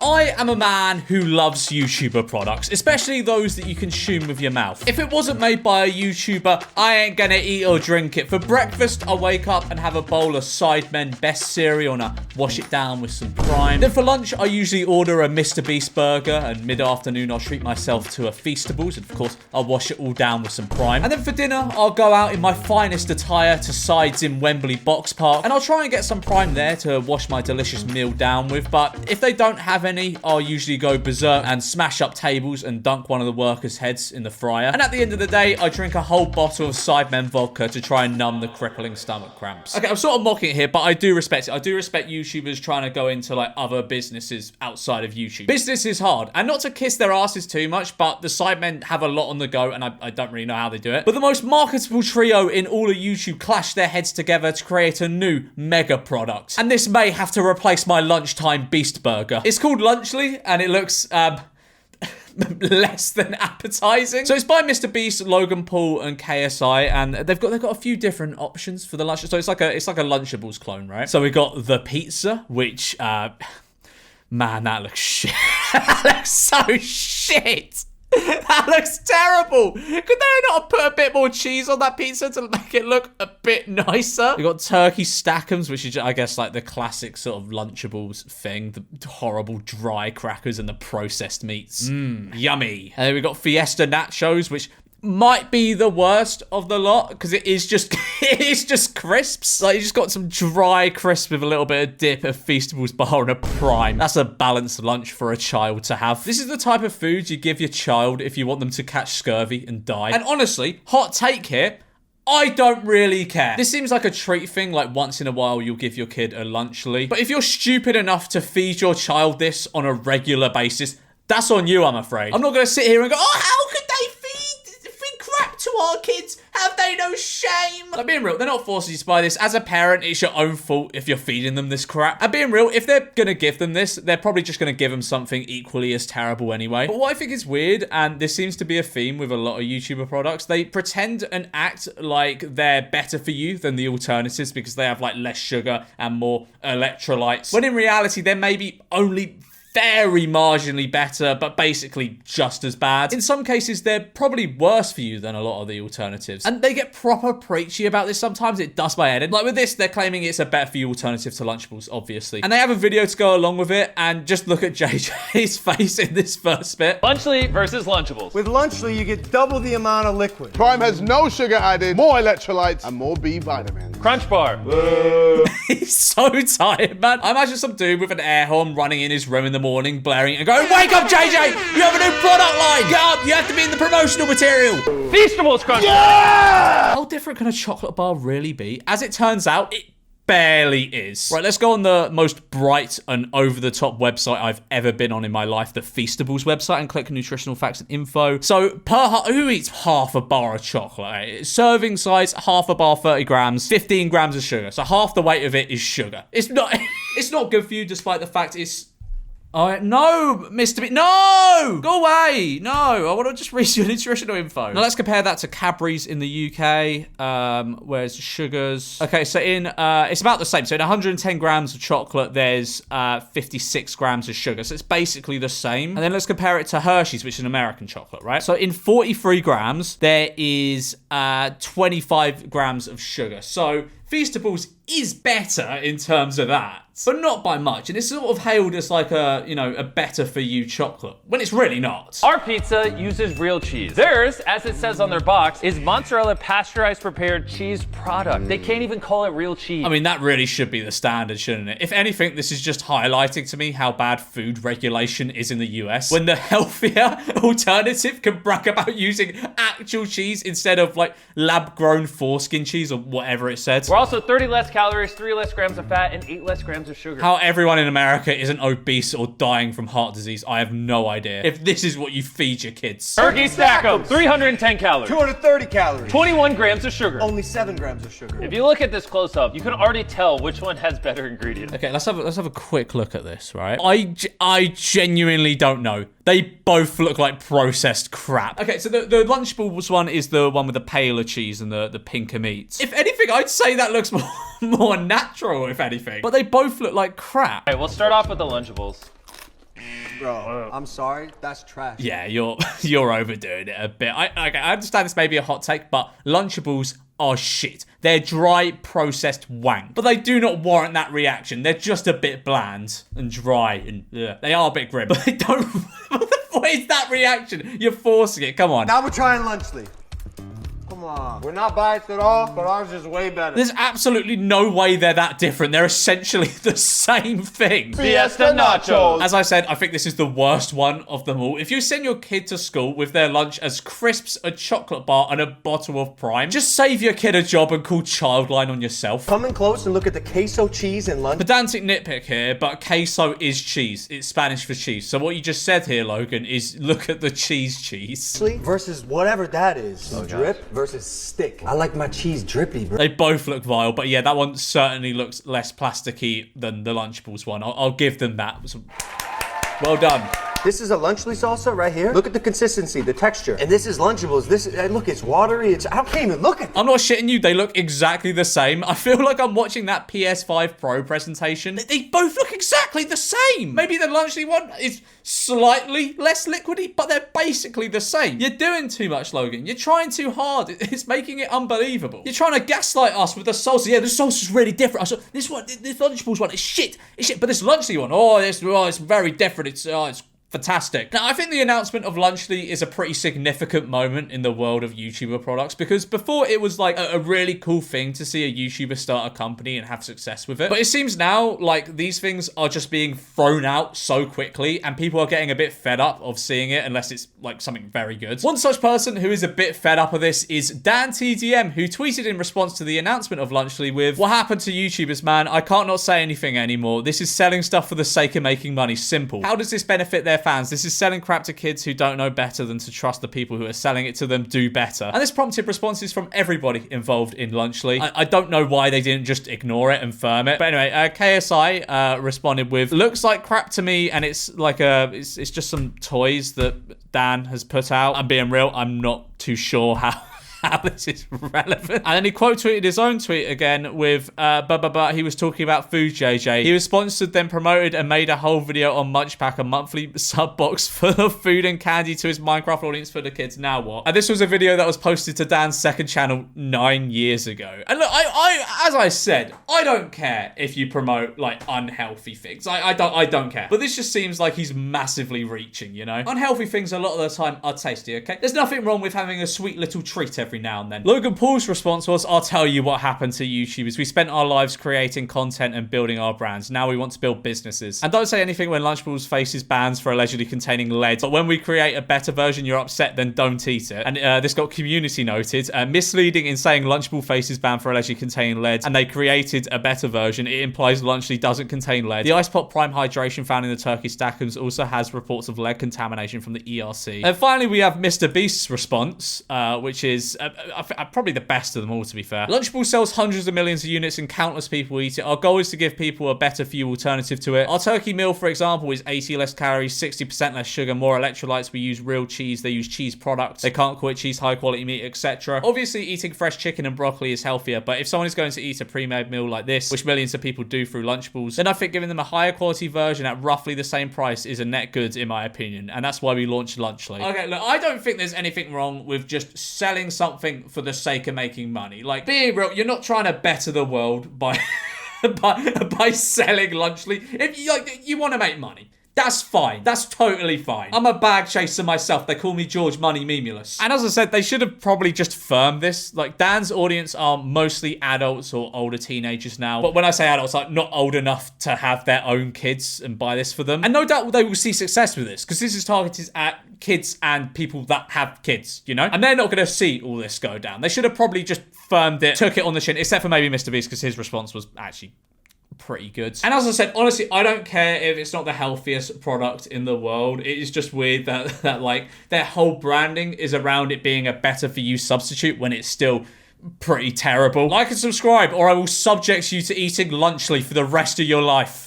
I am a man who loves YouTuber products, especially those that you consume with your mouth. If it wasn't made by a YouTuber, I ain't gonna eat or drink it. For breakfast, I wake up and have a bowl of Sidemen Best cereal and I wash it down with some Prime. Then for lunch, I usually order a MrBeast burger, and mid-afternoon, I'll treat myself to a Feastables, and of course, I'll wash it all down with some Prime. And then for dinner, I'll go out in my finest attire to Sides in Wembley Box Park, and I'll try and get some Prime there to wash my delicious meal down with. But if they don't have any, I'll usually go berserk and smash up tables and dunk one of the workers' heads in the fryer. And at the end of the day, I drink a whole bottle of Sidemen vodka to try and numb the crippling stomach cramps. Okay, I'm sort of mocking it here, but I do respect it. I do respect YouTubers trying to go into like other businesses outside of YouTube. Business is hard, and not to kiss their asses too much, but the Sidemen have a lot on the go, and I don't really know how they do it. But the most marketable trio in all of YouTube clashed their heads together to create a new mega product. And this may have to replace my lunchtime Beast burger. It's called Lunchly, and it looks, less than appetizing. So it's by MrBeast, Logan Paul, and KSI, and they've got a few different options for the lunch. So it's like a Lunchables clone, right? So we got the pizza, which man, that looks shit. That looks so shit. That looks terrible. Could they not put a bit more cheese on that pizza to make it look a bit nicer? We got turkey stackums, which is, I guess, like the classic sort of Lunchables thing. The horrible dry crackers and the processed meats. Yummy. And then we got Fiesta nachos, which might be the worst of the lot because it is just crisps. Like, you just got some dry crisps with a little bit of dip, a Feastables bar, and a Prime. That's a balanced lunch for a child to have. This is the type of food you give your child if you want them to catch scurvy and die. And honestly, hot take here, I don't really care. This seems like a treat thing, like once in a while you'll give your kid a Lunchly. But if you're stupid enough to feed your child this on a regular basis, that's on you, I'm afraid. I'm not gonna sit here and go, oh, how could they feed crap to our kids? Have they no shame? Like, being real, they're not forcing you to buy this. As a parent, it's your own fault if you're feeding them this crap. And being real, if they're gonna give them this, they're probably just gonna give them something equally as terrible anyway. But what I think is weird, and this seems to be a theme with a lot of YouTuber products, they pretend and act like they're better for you than the alternatives because they have like less sugar and more electrolytes, when in reality, they're maybe only very marginally better, but basically just as bad. In some cases, they're probably worse for you than a lot of the alternatives. And they get proper preachy about this sometimes. It does my head in. Like with this, they're claiming it's a better for you alternative to Lunchables, obviously. And they have a video to go along with it, and just look at JJ's face in this first bit. Lunchly versus Lunchables. With Lunchly, you get double the amount of liquid. Prime has no sugar added, more electrolytes, and more B vitamins. Crunch bar. He's so tired, man. I imagine some dude with an air horn running in his room in the morning, blaring and going, wake up, JJ! You have a new product line! Get up! You have to be in the promotional material! Feastables Crunch Bar. Yeah! How different can a chocolate bar really be? As it turns out, it barely is. Right, let's go on the most bright and over-the-top website I've ever been on in my life, the Feastables website, and click nutritional facts and info. So, who eats half a bar of chocolate? Serving size, half a bar, 30 grams, 15 grams of sugar. So half the weight of it is sugar. It's not good for you, despite the fact it's... Oh, no, MrBeast, no! Go away! No, I want to just read your nutritional info. Now, let's compare that to Cadbury's in the UK. Where's the sugars? Okay, so it's about the same. So in 110 grams of chocolate, there's 56 grams of sugar. So it's basically the same. And then let's compare it to Hershey's, which is an American chocolate, right? So in 43 grams, there is 25 grams of sugar. So Feastables is better in terms of that, but not by much. And it's sort of hailed as like a better for you chocolate, when it's really not. Our pizza uses real cheese. Theirs, as it says on their box, is mozzarella pasteurized prepared cheese product. They can't even call it real cheese. I mean, that really should be the standard, shouldn't it? If anything, this is just highlighting to me how bad food regulation is in the US, when the healthier alternative can brag about using actual cheese instead of like lab-grown foreskin cheese or whatever it said. We're also 30 less calories, 3 less grams of fat, and 8 less grams of sugar. How everyone in America isn't obese or dying from heart disease, I have no idea. If this is what you feed your kids. Turkey stack 'em, 310 calories. 230 calories. 21 grams of sugar. Only 7 grams of sugar. If you look at this close up, you can already tell which one has better ingredients. Okay, let's have a quick look at this, right? I genuinely don't know. They both look like processed crap. Okay, so the Lunchables one is the one with the paler cheese and the pinker meats. If anything, I'd say that looks more natural, if anything. But they both look like crap. All right, we'll start off with the Lunchables. Bro, I'm sorry. That's trash. Yeah, you're overdoing it a bit. I understand this may be a hot take, but Lunchables are shit. They're dry, processed wank. But they do not warrant that reaction. They're just a bit bland and dry and they are a bit grim. But they don't... What is that reaction? You're forcing it. Come on. Now we're trying Lunchly. Come on. We're not biased at all, but ours is way better. There's absolutely no way they're that different. They're essentially the same thing. Fiesta nachos. As I said, I think this is the worst one of them all. If you send your kid to school with their lunch as crisps, a chocolate bar, and a bottle of Prime, just save your kid a job and call Childline on yourself. Come in close and look at the queso cheese and lunch. Pedantic nitpick here, but queso is cheese. It's Spanish for cheese. So what you just said here, Logan, is look at the cheese. Versus whatever that is. Drip versus stick. I like my cheese drippy, bro. They both look vile, but yeah, that one certainly looks less plasticky than the Lunchables one. I'll give them that. Well done. This is a Lunchly salsa right here. Look at the consistency, the texture. And this is Lunchables. Look, it's watery. I can't even look at it. I'm not shitting you. They look exactly the same. I feel like I'm watching that PS5 Pro presentation. They both look exactly the same. Maybe the Lunchly one is slightly less liquidy, but they're basically the same. You're doing too much, Logan. You're trying too hard. It's making it unbelievable. You're trying to gaslight us with the salsa. Yeah, the salsa's really different. This Lunchables one is shit. It's shit. But this Lunchly one, it's very different. It's fantastic. Now, I think the announcement of Lunchly is a pretty significant moment in the world of YouTuber products because before it was like a really cool thing to see a YouTuber start a company and have success with it. But it seems now like these things are just being thrown out so quickly and people are getting a bit fed up of seeing it unless it's like something very good. One such person who is a bit fed up of this is Dan TDM, who tweeted in response to the announcement of Lunchly with, "What happened to YouTubers, man? I can't not say anything anymore. This is selling stuff for the sake of making money. Simple. How does this benefit their fans? This is selling crap to kids who don't know better than to trust the people who are selling it to them do better." And this prompted responses from everybody involved in Lunchly. I don't know why they didn't just ignore it and firm it. But anyway, KSI responded with, "Looks like crap to me, and it's like it's just some toys that Dan has put out. I'm being real, I'm not too sure how this is relevant." And then he quote tweeted his own tweet again with, but he was talking about food, JJ. He was sponsored, then promoted, and made a whole video on Munchpack, a monthly sub box full of food and candy to his Minecraft audience for the kids. Now what? And this was a video that was posted to Dan's second channel 9 years ago. And look, as I said, I don't care if you promote like unhealthy things. I don't care. But this just seems like he's massively reaching, you know? Unhealthy things a lot of the time are tasty, okay? There's nothing wrong with having a sweet little treat every now and then. Logan Paul's response was, "I'll tell you what happened to YouTubers. We spent our lives creating content and building our brands. Now we want to build businesses. And don't say anything when Lunchables faces bans for allegedly containing lead. But when we create a better version, you're upset, then don't eat it." And this got community noted. Misleading in saying Lunchable faces banned for allegedly containing lead and they created a better version. It implies Lunchly doesn't contain lead. The Ice Pop Prime hydration found in the turkey stackums also has reports of lead contamination from the ERC. And finally, we have MrBeast's response, which is probably the best of them all, to be fair. Lunchables sells hundreds of millions of units and countless people eat it. Our goal is to give people a better for you alternative to it. Our turkey meal, for example, is 80 less calories, 60% less sugar, more electrolytes. We use real cheese. They use cheese products. They can't call it cheese, high quality meat, etc. Obviously, eating fresh chicken and broccoli is healthier, but if someone is going to eat a pre-made meal like this, which millions of people do through Lunchables, then I think giving them a higher quality version at roughly the same price is a net good, in my opinion. And that's why we launched Lunchly. Okay, look, I don't think there's anything wrong with just selling something for the sake of making money. Like, being real, you're not trying to better the world by by selling Lunchly. If you want to make money, that's fine. That's totally fine. I'm a bag chaser myself. They call me George Money Memulus. And as I said, they should have probably just firmed this. Like, Dan's audience are mostly adults or older teenagers now. But when I say adults, like, not old enough to have their own kids and buy this for them. And no doubt they will see success with this, because this is targeted at kids and people that have kids, you know? And they're not going to see all this go down. They should have probably just firmed it, took it on the chin, except for maybe MrBeast, because his response was actually pretty good. And as I said, honestly, I don't care if it's not the healthiest product in the world. It is just weird that like their whole branding is around it being a better for you substitute when it's still pretty terrible. Like and subscribe, or I will subject you to eating Lunchly for the rest of your life.